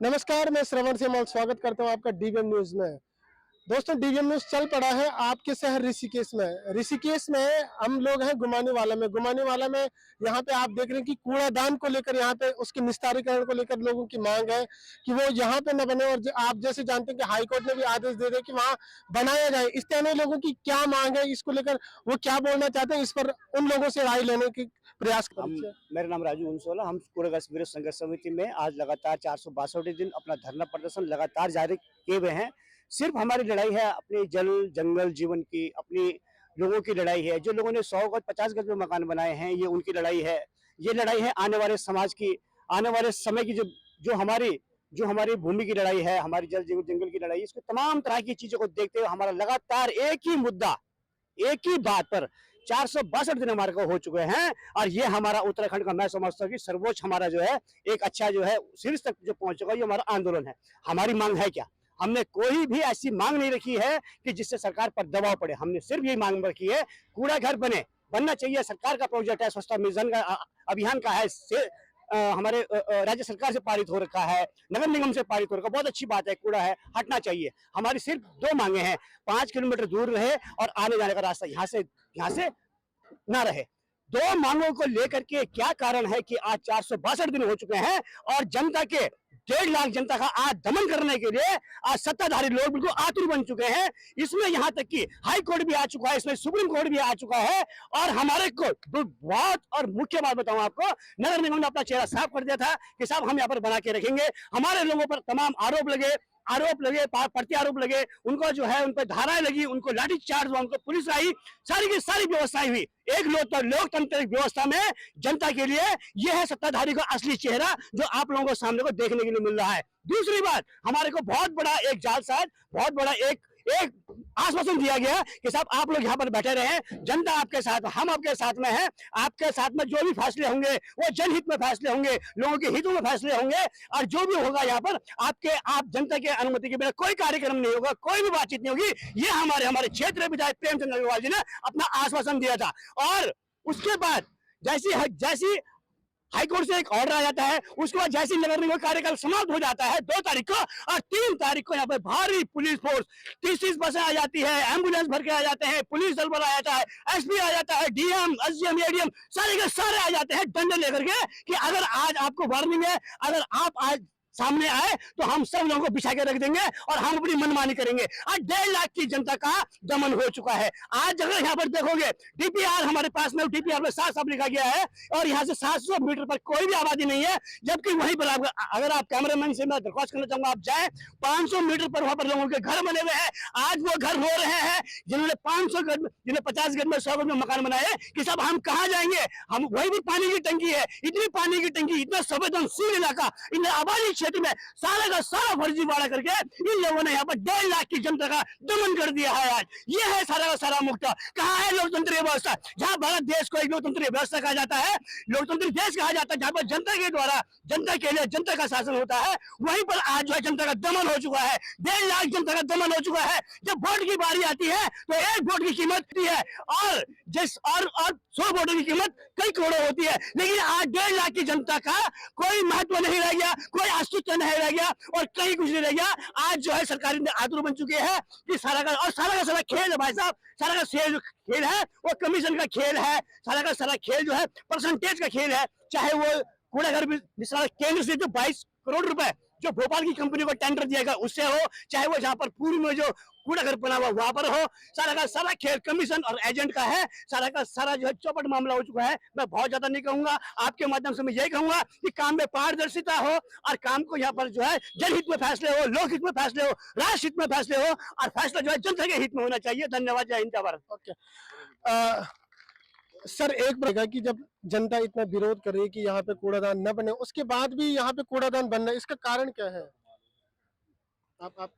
नमस्कार, मैं श्रवण सेमल स्वागत करता हूं आपका डीवीएम न्यूज में। दोस्तों, डीवीएम न्यूज चल पड़ा है आपके शहर ऋषिकेश में। ऋषिकेश में हम लोग हैं गुमानीवाला में। गुमानीवाला में यहाँ पे आप देख रहे हैं कि कूड़ादान को लेकर यहाँ पे उसके निस्तारीकरण को लेकर लोगों की मांग है कि वो यहाँ पे न बने। और आप जैसे जानते हैं कि हाईकोर्ट ने भी आदेश दे दिया कि वहाँ बनाया जाए। इस तरह लोगों की क्या मांग है, इसको लेकर वो क्या बोलना चाहते हैं, इस पर उन लोगों से राय लेने की प्रयास करें। मेरा नाम राजू उनसोला। हम कूड़ेदान विरोध संघर्ष समिति में आज लगातार 462 दिन अपना धरना प्रदर्शन लगातार जारी किए हुए हैं। सिर्फ हमारी लड़ाई है अपने जल जंगल जीवन की, अपनी लोगों की लड़ाई है। जो लोगों ने 100 गज 50 गज में मकान बनाए हैं, ये उनकी लड़ाई है। ये लड़ाई है आने वाले समाज की, आने वाले समय की जो हमारी भूमि की लड़ाई है, हमारी जल जीवन जंगल की लड़ाई। इसको तमाम तरह की चीजों को देखते हुए हमारा लगातार एक ही मुद्दा, एक ही बात पर 462 दिन हमारे को हो चुके हैं। और ये हमारा उत्तराखंड का, मैं समझता हूँ कि सर्वोच्च हमारा जो है एक अच्छा जो है शीर्ष तक जो पहुंच चुका है, ये हमारा आंदोलन है। हमारी मांग है क्या? हमने कोई भी ऐसी मांग नहीं रखी है कि जिससे सरकार पर दबाव पड़े। हमने सिर्फ ये मांग रखी है कूड़ा घर बनना चाहिए। सरकार का प्रोजेक्ट है, स्वच्छता मिशन का अभियान का है, हमारे राज्य सरकार से पारित हो रखा है, नगर निगम से पारित हो रखा है। बहुत अच्छी बात है, कूड़ा है, हटना चाहिए। हमारी सिर्फ 2 मांगे हैं, 5 किलोमीटर दूर रहे और आने जाने का रास्ता यहाँ से ना रहे। 2 मांगों को लेकर के क्या कारण है कि आज 462 दिन हो चुके हैं और जनता के 1.5 लाख जनता का आज दमन करने के लिए आज सत्ताधारी लोग बिल्कुल आतुर बन चुके हैं। इसमें यहाँ तक कि हाई कोर्ट भी आ चुका है, इसमें सुप्रीम कोर्ट भी आ चुका है। और हमारे को बहुत और मुख्य बात बताऊं आपको, नगर निगम ने अपना चेहरा साफ कर दिया था कि साहब हम यहाँ पर बना के रखेंगे। हमारे लोगों पर तमाम आरोप लगे, प्रत्यारोप लगे, उनको जो है उन पर धाराएं लगी, उनको लाठी चार्ज हुआ, उनको पुलिस आई, सारी की सारी व्यवस्थाएं हुई। एक लोकतांत्रिक व्यवस्था में जनता के लिए यह है सत्ताधारी का असली चेहरा जो आप लोगों को सामने को देखने के लिए मिल रहा है। दूसरी बात, हमारे को बहुत बड़ा एक जालसाज, बहुत बड़ा एक आश्वासन दिया गया कि साहब आप लोग यहाँ पर बैठे रहे, जनता आपके साथ, हम आपके साथ में हैं। आपके साथ में जो भी फैसले होंगे वो जनहित में फैसले होंगे, लोगों के हितों में फैसले होंगे। और जो भी होगा यहाँ पर आप जनता के अनुमति के बिना कोई कार्यक्रम नहीं होगा, कोई भी बातचीत नहीं होगी। ये हमारे क्षेत्र विधायक प्रेमचंद अग्रवाल जी ने अपना आश्वासन दिया था। और उसके बाद जैसी हाईकोर्ट से एक ऑर्डर आ जाता है, उसके बाद जैसे नगर निगम कार्यकाल समाप्त हो जाता है 2 तारीख को, और 3 तारीख को यहाँ पर भारी पुलिस फोर्स 30 बसें आ जाती है, एम्बुलेंस भर के आ जाते हैं, पुलिस दल आ जाता है, एसपी आ जाता है, डीएम, एसडीएम, एडीएम सारे के सारे आ जाते हैं डंडे लेकर के कि अगर आज आपको वार्निंग है, अगर आप आज सामने आए तो हम सब लोगों को बिछा के रख देंगे और हम अपनी मनमानी करेंगे। आज 1.5 लाख की जनता का दमन हो चुका है। आज अगर यहाँ पर देखोगे डीपीआर हमारे पास में, डीपीआर में साफ लिखा गया है और यहाँ से 700 मीटर पर कोई भी आबादी नहीं है। जबकि वहीं पर अगर आप कैमरामैन से मैं दरख्वास्त करना चाहूंगा, आप जाए 500 मीटर पर वहां पर लोगों के घर बने हुए हैं। आज वो घर रो रहे हैं जिन्होंने 500 गज में, जिन्होंने 50 गज में, 100 गज में मकान बनाए कि साहब हम कहाँ जाएंगे। हम वही भी पानी की टंकी है, इतनी पानी की टंकी, इतना संवेदनशील इलाका, इन आबादी क्षेत्र में सारा का सारा फर्जीवाड़ा करके इन लोगों ने यहाँ पर 1.5 लाख की जनता का दमन कर दिया है। आज ये है सारा का सारा मुद्दा। कहाँ है लोकतंत्रीय व्यवस्था? जहाँ भारत देश को एक लोकतंत्रीय व्यवस्था कहा जाता है, लोकतंत्री देश कहा जाता है, जहाँ पर जनता के द्वारा, जनता के लिए जनता का शासन होता है, वहीं पर आज जो है जनता का दमन हो चुका है। 1.5 लाख जनता का दमन हो चुका है। जब वोट की बारी आती है तो 1 वोट की कीमत है और 100 वोटों की कीमत कई करोड़ों होती है। लेकिन आज 1.5 लाख की जनता का कोई महत्व नहीं रह गया, कोई अस्तित्व नहीं रह गया और कहीं कुछ नहीं रह गया। आज जो है सरकारी आतुर बन चुके हैं कि सारा का खेल है भाई साहब। सारा का खेल है वो कमीशन का खेल है। सारा का सारा खेल जो है परसेंटेज का खेल है। चाहे वो कूड़ा घर केंद्र से जो 22 करोड़ रुपए जो भोपाल की कंपनी को टेंडर दिया गया उससे हो, चाहे वो जहां पर पूर्व में जो कूड़ा घर बना हुआ वहां पर हो, सारा का सारा खेल कमीशन और एजेंट का है। सारा का सारा जो है चौपट मामला हो चुका है। मैं बहुत ज्यादा नहीं कहूंगा, आपके माध्यम से मैं यही कहूंगा कि काम में पारदर्शिता हो और काम को यहाँ पर जो है जनहित में फैसले हो, लोकहित में फैसले हो, राष्ट्र हित में फैसले हो और फैसला जो है जनता के हित में होना चाहिए। धन्यवाद। जय हिंद, जय भारत। ओके सर, एक रहेगा कि जब जनता इतना विरोध कर रही है कि यहाँ पे कूड़ादान न बने, उसके बाद भी यहाँ पे कूड़ादान बनना है, इसका कारण क्या है? आप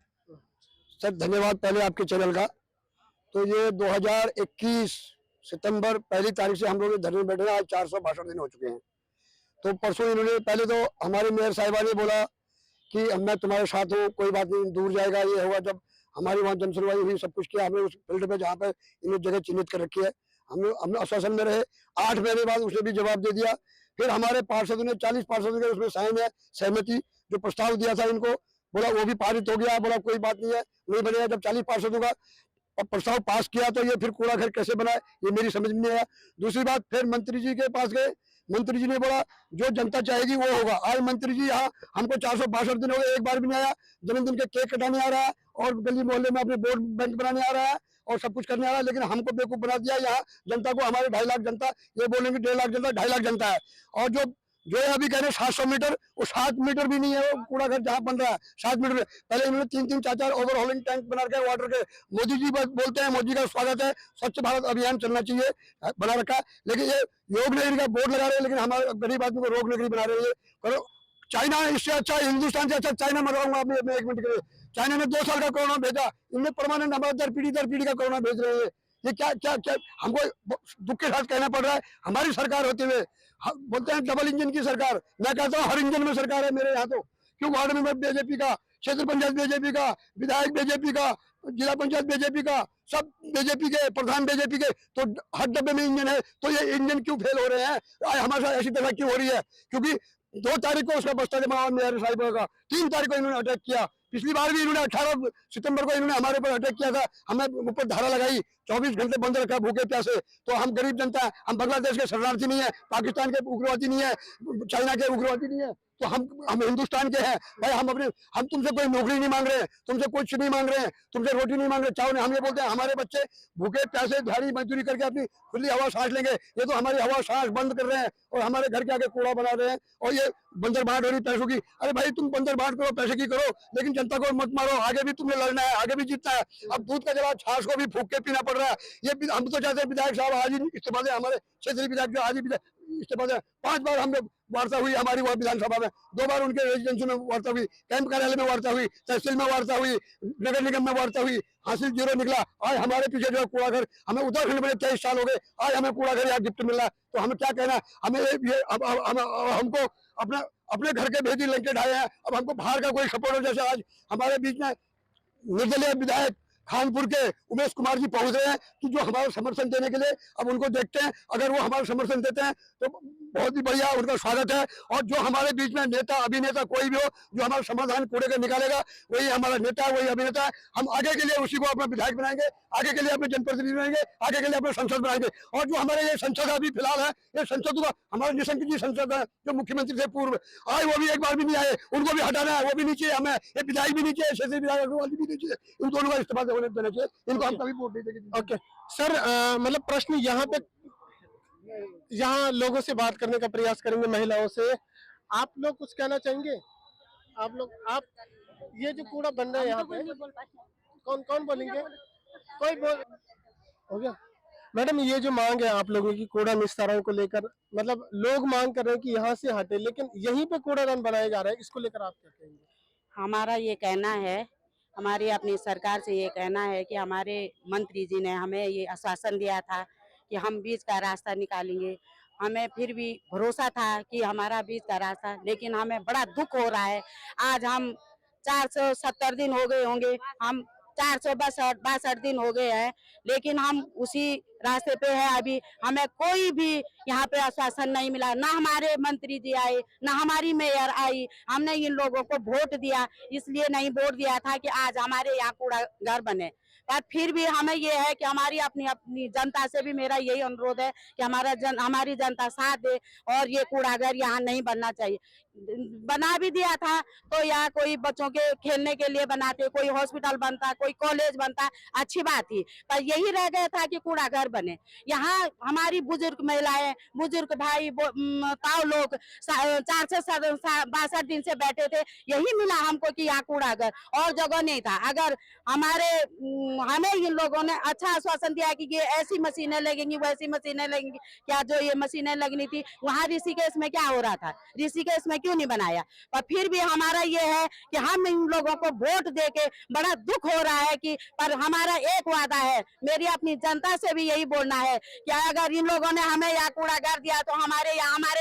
सर धन्यवाद पहले आपके चैनल का। तो ये 2021 सितंबर 1 तारीख से हम लोग धरने में बैठे हैं। आज 462 दिन हो चुके हैं। तो परसों इन्होंने पहले तो हमारे मेयर साहिबा ने बोला कि मैं तुम्हारे साथ हूँ, कोई बात नहीं, दूर जाएगा, ये होगा। जब हमारी वहाँ जन सुनवाई हुई, सब कुछ किया हमने उस फील्ड पे जहाँ पे इन्हें जगह चिन्हित कर रखी है। हमने आश्वासन में रहे। 8 महीने बाद उसने भी जवाब दे दिया। फिर हमारे पार्षदों ने 40 पार्षदों के उसमें साइन है, सहमति, जो प्रस्ताव दिया था इनको, बोला वो भी पारित हो गया। बोला कोई बात नहीं है, नहीं बनेगा। जब 40 पार्षदों का प्रस्ताव पास किया तो ये फिर कूड़ा घर कैसे बनाए, ये मेरी समझ में नहीं आया। दूसरी बात, फिर मंत्री जी के पास गए। मंत्री जी ने बोला जो जनता चाहेगी वो होगा। आज मंत्री जी यहाँ हमको 462 दिन हो गए, एक बार भी नहीं आया। जन्मदिन के केक कटाने आ रहा है और गली मोहल्ले में अपने वोट बैंक बनाने आ रहा है और सब कुछ करने आ रहा है, लेकिन हमको बेवकूफ बना दिया। यहाँ जनता को, हमारे 2.5 लाख जनता, ये बोलेंगे 1.5 लाख जनता, 2.5 लाख जनता है। और जो जो ये अभी कह रहे हैं 700 मीटर, वो 7 मीटर भी नहीं है वो कूड़ा घर जहाँ बन रहा है। 7 मीटर पहले इन्होंने 3-3, 4-4 ओवरहोलिंग टैंक बना रखे हैं वाटर के। मोदी जी बोलते हैं, मोदी का स्वागत है, स्वच्छ भारत अभियान चलना चाहिए, बना रखा है। लेकिन ये योग नगरी का बोर्ड लगा रहे हैं, लेकिन हमारे गरीब आदमी को रोग नगरी बना रहे हैं। करो, चाइना इससे अच्छा, हिंदुस्तान से अच्छा चाइना मंगवाऊंगा मैं 1 मिनट के लिए। चाइना ने 2 साल का कोरोना भेजा, इनमें परमानेंट हमारे दर पीढ़ी का कोरोना भेज रहे हैं। ये क्या क्या क्या हमको दुख के साथ कहना पड़ रहा है। हमारी सरकार होते हुए बोलते हैं डबल इंजन की सरकार। मैं कहता हूँ हर इंजन में सरकार है मेरे यहाँ। तो क्यों वार्ड में बीजेपी का, क्षेत्र पंचायत बीजेपी का, विधायक बीजेपी का, जिला पंचायत बीजेपी का, सब बीजेपी के, प्रधान बीजेपी के, तो हर डब्बे में इंजन है। तो ये इंजन क्यों फेल हो रहे हैं? हमारे साथ ऐसी तरह क्यों हो रही है? क्योंकि 2 तारीख को उसका बस्ता जमा मेयर साहिब का, 3 तारीख को इन्होंने अटैक किया। पिछली बार भी इन्होंने 18 सितंबर को इन्होंने हमारे ऊपर अटैक किया था। हमें ऊपर धारा लगाई, 24 घंटे बंद रखा भूखे प्यासे। तो हम गरीब जनता है, हम बांग्लादेश के शरणार्थी नहीं है, पाकिस्तान के उग्रवादी नहीं है, चाइना के उग्रवादी नहीं है। तो हम हिंदुस्तान के हैं भाई। हम तुमसे कोई नौकरी नहीं मांग रहे हैं, तुमसे कुछ नहीं मांग रहे हैं, तुमसे रोटी नहीं मांग रहे, चावल नहीं। हम ये बोलते हैं हमारे बच्चे भूखे प्यासे दिहाड़ी मजदूरी करके अपनी खुली हवा सांस लेंगे। ये तो हमारी हवा सांस बंद कर रहे हैं और हमारे घर के आगे कूड़ा बना रहे हैं। और ये बंदर बांट हो रही पैसों की। अरे भाई तुम बंदर बांट करो, पैसे की करो, लेकिन जनता को मत मारो। आगे भी तुम्हें लड़ना है, आगे भी जीतना है। अब दूध का जला छाछ को भी फूंक के पीना पड़ रहा है। ये हम तो चाहते हैं विधायक साहब आज ही इस्तीफा दें। हमारे क्षेत्रीय विधायक जो आज ही इस्तीफा दें। 5 बार हमने वार्ता हुई हमारी वह विधानसभा में, 2 बार उनके रेजिडेंसी में वार्ता हुई, कैंप कार्यालय में वार्ता हुई, तहसील में वार्ता हुई, नगर निगम में वार्ता हुई, हासिल 0 निकला। आज हमारे पीछे जो है कूड़ा घर, हमें उत्तराखंड में 23 साल हो गए, आज हमें कूड़ा घर यहाँ गिफ्ट मिल रहा है। तो हमें क्या कहना? हमें ये हमको अपने घर के भेदी लंके ढाए हैं। अब हमको बाहर का कोई सपोर्ट हो। जैसे आज हमारे बीच में निर्दलीय विधायक खानपुर के उमेश कुमार जी पहुंच रहे हैं कि जो हमारा समर्थन देने के लिए, अब उनको देखते हैं। अगर वो हमारा समर्थन देते हैं तो बहुत ही बढ़िया, उनका स्वागत है। और जो हमारे बीच में नेता अभिनेता कोई भी हो, जो हमारा समाधान कूड़े का निकालेगा, वही हमारा नेता है, वही अभिनेता है। हम आगे के लिए उसी को अपना विधायक बनाएंगे, आगे के लिए अपने जनप्रतिनिधि बनाएंगे, आगे के लिए अपने संसद बनाएंगे। और जो हमारे ये संसद अभी फिलहाल है, ये संसद का हमारे निशंक जी संसद है, जो मुख्यमंत्री थे पूर्व, आज वो भी एक बार भी नहीं आए। उनको भी हटाना है, वो भी नीचे हमें, ये विधायक भी नीचे, क्षेत्रीय विधायक अग्रवाल भी नीचे, इन दोनों का इस्तीफा देना चाहिए। इनको हम कभी वोट नहीं देंगे। ओके सर, मतलब प्रश्न यहाँ पे, यहाँ लोगों से बात करने का प्रयास करेंगे, महिलाओं से। आप लोग कुछ कहना चाहेंगे? आप ये जो कूड़ा बन रहा है यहाँ पे, कौन बोलेंगे? कोई बोल हो गया? मैडम, ये जो मांग है आप लोगों की कूड़ा निस्तारण को लेकर, मतलब लोग मांग कर रहे हैं कि यहाँ से हटे, लेकिन यहीं पे कूड़ादान बनाया जा रहा है, इसको लेकर आप क्या कहेंगे? हमारा ये कहना है, हमारी अपनी सरकार से ये कहना है कि हमारे मंत्री जी ने हमें ये आश्वासन दिया था कि हम बीच का रास्ता निकालेंगे। हमें फिर भी भरोसा था कि हमारा बीच का रास्ता, लेकिन हमें बड़ा दुख हो रहा है। आज हम 470 दिन हो गए होंगे, हम 462 दिन हो गए हैं, लेकिन हम उसी रास्ते पे है। अभी हमें कोई भी यहाँ पे आश्वासन नहीं मिला, ना हमारे मंत्री जी आए, ना हमारी मेयर आई। हमने इन लोगों को वोट दिया, इसलिए नहीं वोट दिया था कि आज हमारे यहाँ कूड़ा घर बने। पर फिर भी हमें ये है कि हमारी अपनी जनता से भी मेरा यही अनुरोध है कि हमारी जनता साथ दे और ये कूड़ा घर यहाँ नहीं बनना चाहिए। बना भी दिया था तो यहाँ कोई बच्चों के खेलने के लिए बनाते, कोई हॉस्पिटल बनता, कोई कॉलेज बनता, अच्छी बात थी। पर यही रह गया था कि कूड़ा घर बने। यहाँ हमारी बुजुर्ग महिलाएं, बुजुर्ग भाई, ताऊ लोग 462 दिन से बैठे थे, यही मिला हमको कि यहाँ कूड़ा घर, और जगह नहीं था। अगर हमें इन लोगों ने अच्छा आश्वासन दिया कि ये ऐसी मशीनें लगेंगी, वैसी मशीनें लगेंगी, क्या जो ये मशीनें लगनी थी वहाँ ऋषिकेश में क्या हो रहा था? ऋषिकेश में क्यों नहीं बनाया। पर फिर भी हमारा ये है कि हम इन लोगों को वोट देके बड़ा दुख हो रहा है कि, पर हमारा एक वादा है, मेरी अपनी जनता से भी यही बोलना है कि अगर इन लोगों ने हमें यहाँ कूड़ाघर दिया तो हमारे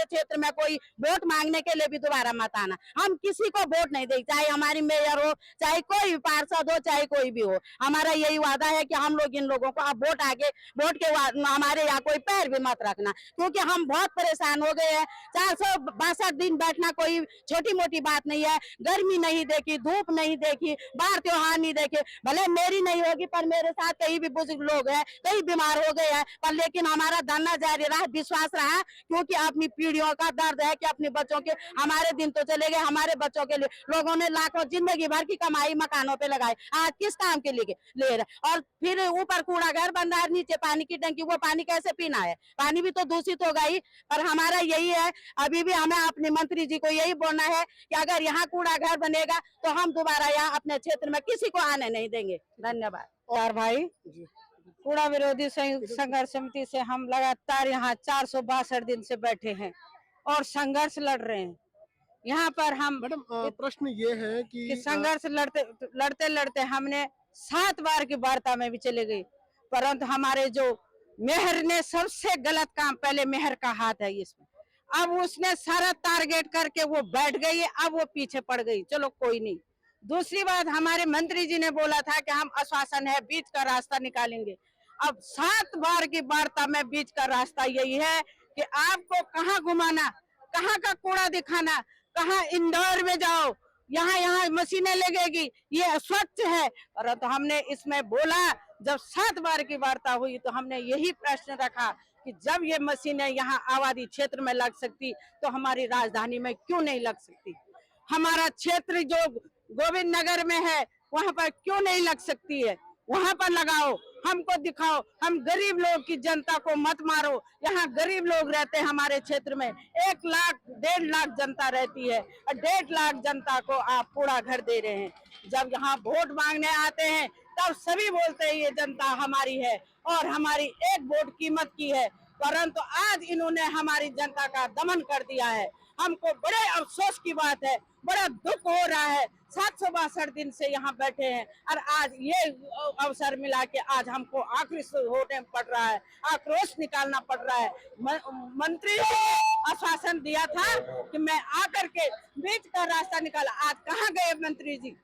क्षेत्र में कोई वोट मांगने के लिए भी दोबारा मत आना। हम किसी को वोट नहीं देंगे, चाहे हमारी मेयर हो, चाहे कोई पार्षद हो, चाहे कोई भी हो। हमारा यही वादा है कि हम लोग इन लोगों को अब वोट के हमारे यहाँ कोई पैर भी मत रखना, क्योंकि हम बहुत परेशान हो गए हैं। 462 दिन बैठना कोई छोटी मोटी बात नहीं है। गर्मी नहीं देखी, धूप नहीं देखी, बाहर त्योहार नहीं देखे, भले मेरी नहीं होगी पर मेरे साथ कई भी बुजुर्ग लोग हैं, कई बीमार हो गए हैं, पर लेकिन हमारा धरना जारी रहा, विश्वास रहा, क्योंकि अपनी पीढ़ियों का दर्द है कि अपने बच्चों के, हमारे दिन तो चले गए, हमारे बच्चों के लिए लोगों ने लाखों जिंदगी भर की कमाई मकानों पे लगाई, आज किस काम के लिए ले रहे। और फिर ऊपर कूड़ा घर बन रहा है, नीचे पानी की टंकी, वो पानी कैसे पीना है, पानी भी तो दूषित होगा ही। पर हमारा यही है, अभी भी हमें अपने मंत्री जी को यही बोलना है कि अगर यहाँ कूड़ा घर बनेगा तो हम दोबारा यहाँ अपने क्षेत्र में किसी को आने नहीं देंगे। धन्यवाद। और भाई, कूड़ा विरोधी संघर्ष समिति से हम लगातार यहाँ 462 दिन से बैठे हैं और संघर्ष लड़ रहे हैं। यहाँ पर हम मैडम प्रश्न ये है कि संघर्ष लड़ते लड़ते हमने 7 बार की वार्ता में भी चले गए, परंतु हमारे जो मेयर ने सबसे गलत काम, पहले मेयर का हाथ है इसमें, अब उसने सारा टारगेट करके वो बैठ गई है, अब वो पीछे पड़ गई, चलो कोई नहीं। दूसरी बात, हमारे मंत्री जी ने बोला था कि हम आश्वासन है बीच का रास्ता निकालेंगे। अब 7 बार की वार्ता में बीच का रास्ता यही है कि आपको कहाँ घुमाना, कहाँ का कूड़ा दिखाना, कहाँ इंदौर में जाओ, यहाँ मशीनें लगेगी, ये स्वच्छ है। और तो हमने इसमें बोला, जब 7 बार की वार्ता हुई तो हमने यही प्रश्न रखा कि जब ये मशीनें यहाँ आबादी क्षेत्र में लग सकती तो हमारी राजधानी में क्यों नहीं लग सकती। हमारा क्षेत्र जो गोविंद नगर में है वहां पर क्यों नहीं लग सकती है, वहां पर लगाओ, हमको दिखाओ। हम गरीब लोग की जनता को मत मारो, यहाँ गरीब लोग रहते हैं हमारे क्षेत्र में, 1 लाख 1.5 लाख जनता रहती है और 1.5 लाख जनता को आप कूड़ा घर दे रहे हैं। जब यहाँ वोट मांगने आते हैं तब सभी बोलते हैं ये जनता हमारी है और हमारी एक वोट कीमत की है, परंतु आज इन्होंने हमारी जनता का दमन कर दिया है। हमको बड़े अफसोस की बात है, बड़ा दुख हो रहा है। 762 दिन से यहाँ बैठे हैं और आज ये अवसर मिला कि आज हमको आखिरी होने पड़ रहा है, आक्रोश निकालना पड़ रहा है। मंत्री ने आश्वासन दिया था कि मैं आकर के बीच का रास्ता निकाला, आज कहाँ गए मंत्री जी।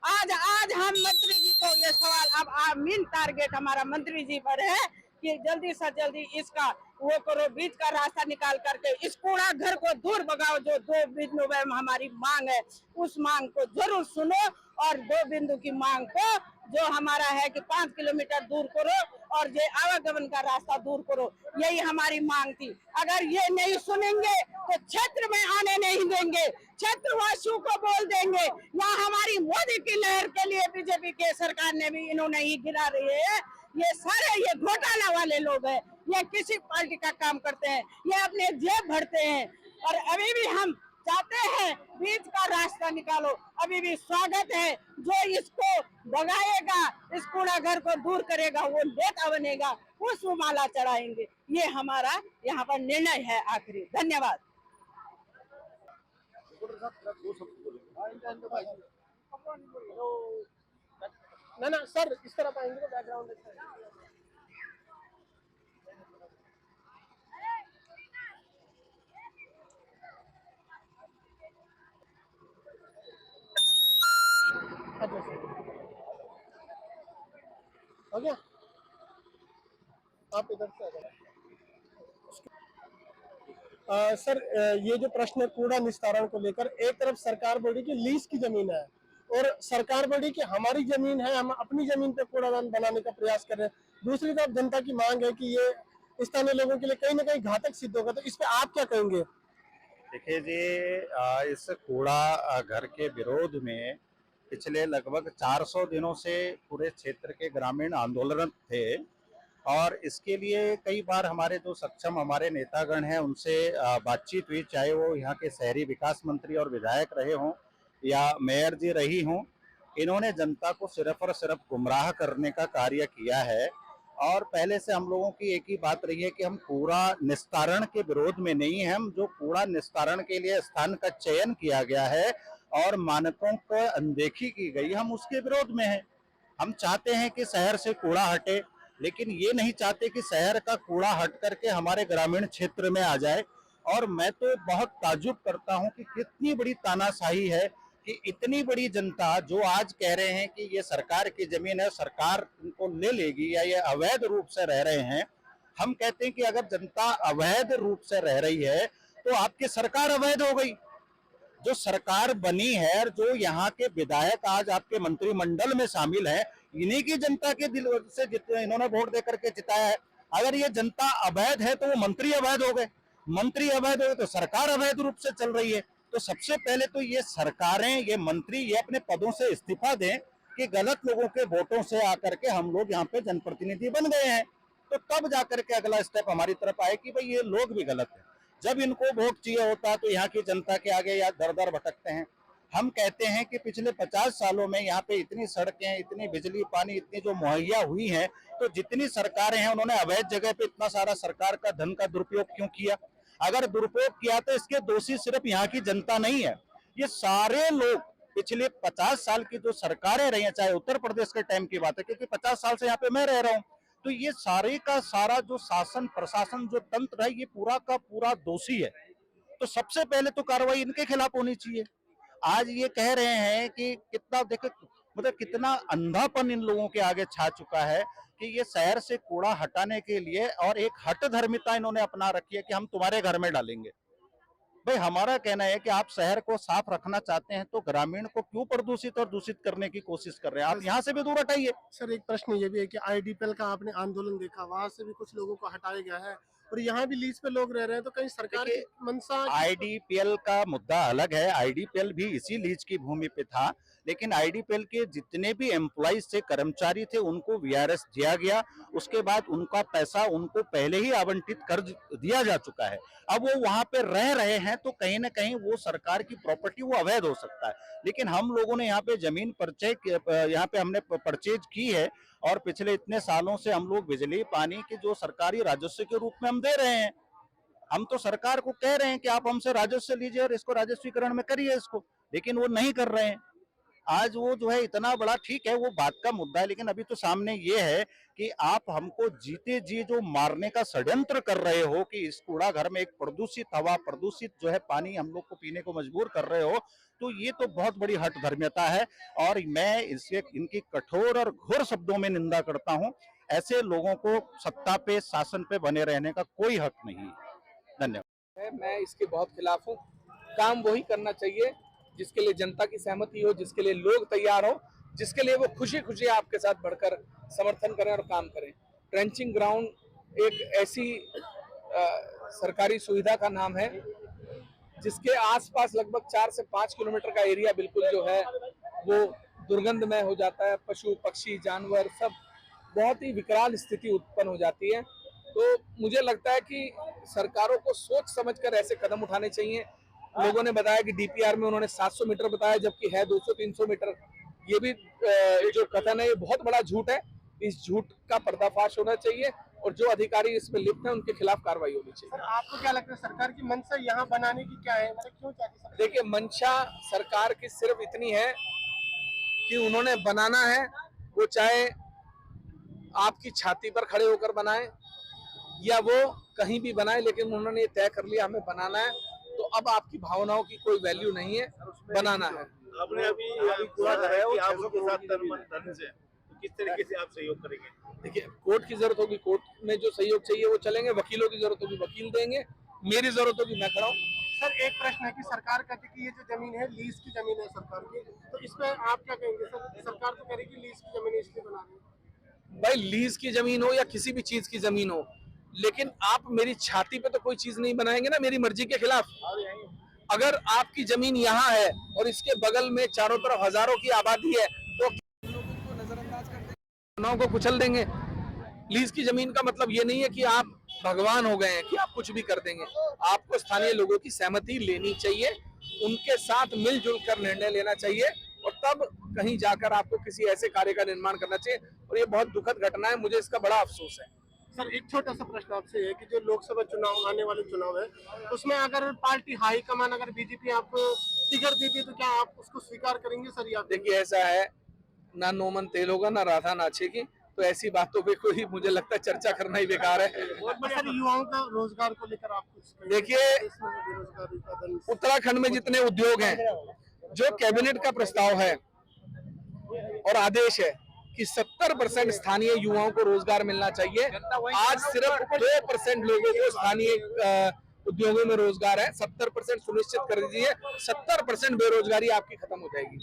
आज हम मंत्री जी को ये सवाल, अब मेन टारगेट हमारा मंत्री जी पर है कि जल्दी से जल्दी इसका वो करो, बीच का रास्ता निकाल करके इस कूड़ा घर को दूर भगाओ। जो 2 बिंदु में हमारी मांग है, उस मांग को जरूर सुनो और 2 बिंदु की मांग को जो हमारा है कि 5 किलोमीटर दूर करो और ये आवागमन का रास्ता दूर करो, यही हमारी मांग थी। अगर ये नहीं सुनेंगे तो क्षेत्र में आने नहीं देंगे, क्षेत्रवासियों को बोल देंगे। यहाँ हमारी मोदी की लहर के लिए बीजेपी के सरकार ने भी इन्होंने ही गिरा रही है। ये सारे ये घोटाला वाले लोग हैं, ये किसी पार्टी का काम करते हैं, ये अपने जेब भरते हैं। और अभी भी हम चाहते हैं बीच का रास्ता निकालो, अभी भी स्वागत है। जो इसको भगाएगा, इस कूड़ा घर को दूर करेगा, वो नेता बनेगा, पुष्प माला चढ़ाएंगे। ये हमारा यहाँ पर निर्णय है आखिरी। धन्यवाद। ना सर, इस तरफ आएंगे तो बैकग्राउंड अच्छा है। हो गया, आप इधर से आ जाओ। सर, ये जो प्रश्न है कूड़ा निस्तारण को लेकर, एक तरफ सरकार बोल रही कि लीज की जमीन है और सरकार बोल रही कि हमारी जमीन है, हम अपनी जमीन पे कूड़ादान बनाने का प्रयास कर रहे हैं। दूसरी तरफ जनता की मांग है कि ये स्थानीय लोगों के लिए कहीं ना कहीं घातक सिद्ध होगा, तो इस पे आप क्या कहेंगे? देखिए जी, इस कूड़ा घर के विरोध में पिछले लगभग 400 दिनों से पूरे क्षेत्र के ग्रामीण आंदोलन थे और इसके लिए कई बार हमारे जो सक्षम हमारे नेतागण हैं उनसे बातचीत हुई, चाहे वो यहाँ के शहरी विकास मंत्री और विधायक रहे हों या मेयर जी रही हों। इन्होंने जनता को सिर्फ और सिर्फ गुमराह करने का कार्य किया है और पहले से हम लोगों की एक ही बात रही है कि हम कूड़ा निस्तारण के विरोध में नहीं है। हम जो कूड़ा निस्तारण के लिए स्थान का चयन किया गया है और मानकों को अनदेखी की गई, हम उसके विरोध में हैं। हम चाहते हैं कि शहर से कूड़ा हटे, लेकिन ये नहीं चाहते कि शहर का कूड़ा हट करके हमारे ग्रामीण क्षेत्र में आ जाए। और मैं तो बहुत ताज्जुब करता हूं कि कितनी बड़ी तानाशाही है कि इतनी बड़ी जनता जो आज कह रहे हैं कि ये सरकार की जमीन है, सरकार इनको ले लेगी या ये अवैध रूप से रह रहे हैं। हम कहते हैं कि अगर जनता अवैध रूप से रह रही है तो आपकी सरकार अवैध हो गई। जो सरकार बनी है और जो यहाँ के विधायक आज आपके मंत्रिमंडल में शामिल हैं, इन्हीं की जनता के दिल से इन्होंने वोट दे करके जिताया है। अगर ये जनता अवैध है तो वो मंत्री अवैध हो गए, मंत्री अवैध हो गए तो सरकार अवैध रूप से चल रही है। तो सबसे पहले तो ये सरकारें, ये मंत्री, ये अपने पदों से इस्तीफा दें कि गलत लोगों के वोटों से आकर के हम लोग यहाँ पे जनप्रतिनिधि बन गए हैं, तो तब जाकर के अगला स्टेप हमारी तरफ आए कि भाई ये लोग भी गलत हैं। जब इनको वोट चाहिए होता है तो यहाँ की जनता के आगे या दर दर भटकते हैं। हम कहते हैं कि पिछले 50 सालों में यहाँ पे इतनी सड़कें, इतनी बिजली, पानी, इतनी जो मुहैया हुई हैं, तो जितनी सरकारें हैं उन्होंने अवैध जगह पे इतना सारा सरकार का धन का दुरुपयोग क्यों किया? अगर दुरुपयोग किया तो इसके दोषी सिर्फ यहाँ की जनता नहीं है, ये सारे लोग। पिछले 50 साल की जो सरकारें रही हैं, चाहे उत्तर प्रदेश के टाइम की बात है, क्योंकि 50 साल से यहाँ पे मैं रह रहा हूँ, तो ये सारे का सारा जो शासन प्रशासन जो तंत्र है ये पूरा का पूरा दोषी है। तो सबसे पहले तो कार्रवाई इनके खिलाफ होनी चाहिए। आज ये कह रहे हैं कि कितना देखो, मतलब कितना अंधापन इन लोगों के आगे छा चुका है कि ये शहर से कूड़ा हटाने के लिए और एक हट धर्मिता इन्होंने अपना रखी है कि हम तुम्हारे घर में डालेंगे। भाई हमारा कहना है कि आप शहर को साफ रखना चाहते हैं तो ग्रामीण को क्यों प्रदूषित और दूषित करने की कोशिश कर रहे हैं? आप यहाँ से भी दूर हटाइए। सर एक प्रश्न ये भी है कि आईडीपीएल का आपने आंदोलन देखा, वहां से भी कुछ लोगों को हटाया गया है और यहाँ भी लीज पे लोग रह रहे हैं, तो कहीं सरकार की मंशा। आईडीपीएल का मुद्दा अलग है। आईडीपीएल भी इसी लीज की भूमि पे था, लेकिन आईडीपीएल के जितने भी एम्प्लॉइज थे, कर्मचारी थे, उनको वीआरएस दिया गया। उसके बाद उनका पैसा उनको पहले ही आवंटित कर दिया जा चुका है। अब वो वहां पे रह रहे हैं तो कहीं ना कहीं वो सरकार की प्रॉपर्टी, वो अवैध हो सकता है। लेकिन हम लोगों ने यहाँ पे जमीन यहाँ पे हमने परचेज की है और पिछले इतने सालों से हम लोग बिजली पानी के जो सरकारी राजस्व के रूप में हम दे रहे हैं। हम तो सरकार को कह रहे हैं कि आप हमसे राजस्व लीजिए और इसको राजस्वीकरण में करिए इसको, लेकिन वो नहीं कर रहे हैं। आज वो जो है इतना बड़ा, ठीक है वो बात का मुद्दा है, लेकिन अभी तो सामने ये है कि आप हमको जीते जी जो मारने का षड्यंत्र कर रहे हो कि इस कूड़ा घर में एक प्रदूषित हवा, प्रदूषित जो है पानी हम लोग को पीने को मजबूर कर रहे हो, तो ये तो बहुत बड़ी हठ धर्मियता है और मैं इससे इनकी कठोर और घोर शब्दों में निंदा करता हूं। ऐसे लोगों को सत्ता पे, शासन पे बने रहने का कोई हक नहीं है। धन्यवाद। मैं इसके बहुत खिलाफ हूँ। काम वही करना चाहिए जिसके लिए जनता की सहमति हो, जिसके लिए लोग तैयार हो, जिसके लिए वो खुशी खुशी आपके साथ बढ़कर समर्थन करें और काम करें। ट्रेंचिंग ग्राउंड एक ऐसी सरकारी सुविधा का नाम है जिसके आसपास लगभग 4 से 5 किलोमीटर का एरिया बिल्कुल जो है वो दुर्गंधमय हो जाता है। पशु पक्षी जानवर सब बहुत ही विकराल स्थिति उत्पन्न हो जाती है। तो मुझे लगता है कि सरकारों को सोच समझकर ऐसे कदम उठाने चाहिए। लोगों ने बताया कि डीपीआर में उन्होंने 700 मीटर बताया, जबकि है 200-300 मीटर। ये भी जो कथन है ये बहुत बड़ा झूठ है। इस झूठ का पर्दाफाश होना चाहिए और जो अधिकारी इसमें लिप्त हैं उनके खिलाफ कार्रवाई होनी चाहिए। सर आपको क्या लगता है सरकार की मंशा यहाँ बनाने की क्या है, मतलब क्यों चाहती है? देखिए, मंशा सरकार की सिर्फ इतनी है कि उन्होंने बनाना है, वो चाहे आपकी छाती पर खड़े होकर बनाए या वो कहीं भी बनाए, लेकिन उन्होंने ये तय कर लिया हमें बनाना है। तो अब आपकी भावनाओं की कोई वैल्यू नहीं है, बनाना है। आपने अभी कहा है कि आप उसके साथ धन से, तो किस तरीके से आप सहयोग करेंगे? देखिए, कोर्ट की जरूरत होगी, कोर्ट में जो सहयोग चाहिए वो चलेंगे। वकीलों की जरूरत होगी, वकील देंगे। मेरी जरूरत होगी, मैं खड़ा हूँ। सर एक प्रश्न है कि सरकार कहती है कि ये जो जमीन है लीज की जमीन है सरकार की, तो इस पे आप क्या कहेंगे? सर सरकार तो कह रही है कि लीज की जमीन इसलिए बना रही है। भाई, लीज की जमीन हो या किसी भी चीज की जमीन हो, लेकिन आप मेरी छाती पे तो कोई चीज नहीं बनाएंगे ना मेरी मर्जी के खिलाफ। अगर आपकी जमीन यहाँ है और इसके बगल में चारों तरफ हजारों की आबादी है तो लोगों को नजरअंदाज कर देंगे, भावनाओं को कुचल देंगे। लीज की जमीन का मतलब ये नहीं है कि आप भगवान हो गए हैं कि आप कुछ भी कर देंगे। आपको स्थानीय लोगों की सहमति लेनी चाहिए, उनके साथ मिलजुल कर निर्णय लेना चाहिए और तब कहीं जाकर आपको किसी ऐसे कार्य का निर्माण करना चाहिए। और ये बहुत दुखद घटना है, मुझे इसका बड़ा अफसोस है। सर एक छोटा सा प्रश्न आपसे है कि जो लोकसभा चुनाव आने वाले चुनाव है उसमें अगर पार्टी हाई कमान अगर बीजेपी आपको टिकट देती है तो क्या आप उसको स्वीकार करेंगे सर? या देखिए ऐसा है, ना नोमन तेल होगा ना राधा नाचे की, तो ऐसी बातों पे कोई मुझे लगता है चर्चा करना ही बेकार है। सर युवाओं का रोजगार को लेकर आप कुछ देखिए, बेरोजगारी का दल उत्तराखंड में जितने उद्योग हैं, जो कैबिनेट का प्रस्ताव है और आदेश है कि 70% स्थानीय युवाओं को रोजगार मिलना चाहिए, आज सिर्फ 2% लोगों को स्थानीय उद्योगों में रोजगार है। 70% सुनिश्चित कर दीजिए, 70% बेरोजगारी आपकी खत्म हो जाएगी।